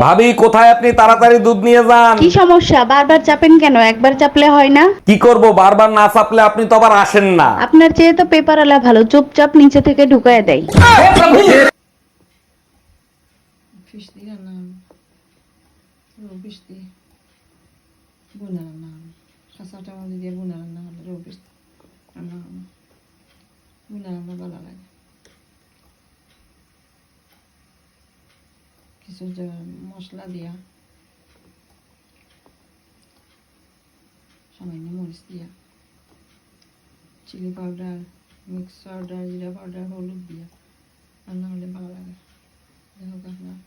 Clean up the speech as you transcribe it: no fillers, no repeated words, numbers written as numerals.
ভাবি কোথায় আপনি, তাড়াতাড়ি দুধ নিয়ে যান। কি সমস্যা? বারবার চাপেন কেন? একবার চাপলে হয় না? কি করব, বারবার না চাপলে আপনি তো আবার আসেন না। আপনার চেয়ে তো পেপার আলা ভালো, চুপচাপ নিচে থেকে ঢুকায় দেয়। fish দিয়ে রান্না রৌ fish দিয়ে বোনা রান্না হবে কাঁচাটা মধ্যে দিয়ে বোনা রান্না হলে রৌ fish রান্না হবে বোনা রান্না ভালো লাগে কিছু মশলা দিয়া সামান্য মরিচ দিয়া চিলি পাউডার মিক্স পাউডার জিরা পাউডার হলুদ দিয়া রান্না হলে ভালো লাগে দেখো আপনার